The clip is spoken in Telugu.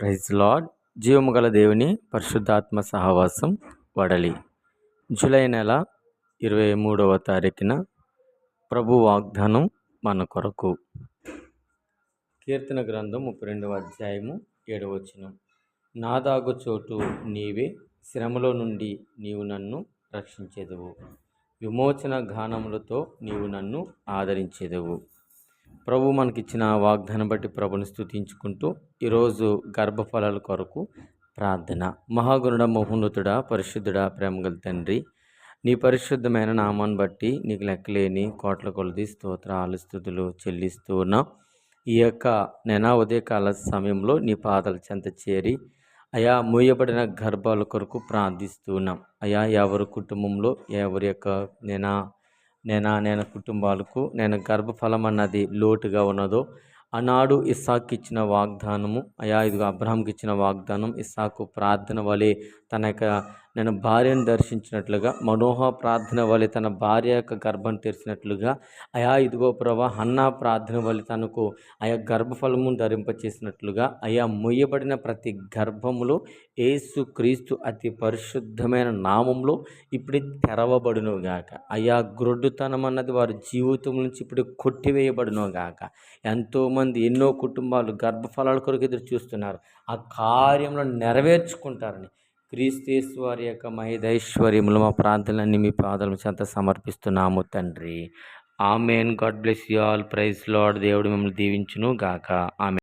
Praise lord. జీవము గల దేవుని పరిశుద్ధాత్మ సహవాసం వడలి. జూలై నెల 23వ తారీఖున ప్రభు వాగ్దానం మన కొరకు. కీర్తన గ్రంథం 32వ అధ్యాయము 7వ వచనం. నా దాగు చోటు నీవే, శ్రమలో నుండి నీవు నన్ను రక్షించెదవు, విమోచన గానములతో నీవు నన్ను ఆదరించెదవు. ప్రభు మనకిచ్చిన వాగ్దానం బట్టి ప్రభుని స్తుతించుకుంటూ ఈరోజు గర్భఫలాల కొరకు ప్రార్థన. మహాగుణుడ, మహోన్నతుడా, పరిశుద్ధుడా, ప్రేమగల తండ్రి, నీ పరిశుద్ధమైన నామాన్ని బట్టి నీకు లెక్కలేని కోట్ల కొలది స్తోత్రాలు స్తుతులు చెల్లిస్తూ ఉన్నాం. ఈ యొక్క ఉదయకాల సమయంలో నీ పాదాల చెంత చేరి అయా మూయబడిన గర్భాల కొరకు ప్రార్థిస్తూ ఉన్నాం. అయా ఎవరి కుటుంబంలో ఎవరి యొక్క నేను కుటుంబాలకు గర్భఫలం అన్నది లోటుగా ఉన్నదో, ఆనాడు ఇస్సాకు ఇచ్చిన వాగ్దానము, అయా ఇదిగో అబ్రహాంకి ఇచ్చిన వాగ్దానం, ఇస్సాకు ప్రార్థన వలె తన యొక్క భార్యను దర్శించినట్లుగా, మనోహ ప్రార్థన వలె తన భార్య యొక్క గర్భం తెరిచినట్లుగా, అయా ఇదిగో ప్రభా హన్నా ప్రార్థన వలె తనకు ఆయా గర్భఫలము ధరింపచేసినట్లుగా, అయా మొయ్యబడిన ప్రతి గర్భములో యేసు క్రీస్తు అతి పరిశుద్ధమైన నామంలో ఇప్పుడు తెరవబడునుగాక. అయా గ్రొడ్డుతనం అన్నది వారి జీవితం నుంచి ఇప్పుడు కొట్టివేయబడునుగాక. ఎంతోమంది ఎన్నో కుటుంబాలు గర్భఫలాల కొరకు ఎదురు చూస్తున్నారు, ఆ కార్యంలో నెరవేర్చుకుంటారని క్రీస్తు వారి యొక్క మహిదైశ్వర్యములు మా ప్రార్థనలన్నీ మీ పాదాల చెంత సమర్పిస్తున్నాము తండ్రి. Amen. God bless you all. Praise Lord. దేవుడు మిమ్మల్ని దీవించును గాక. ఆమెన్.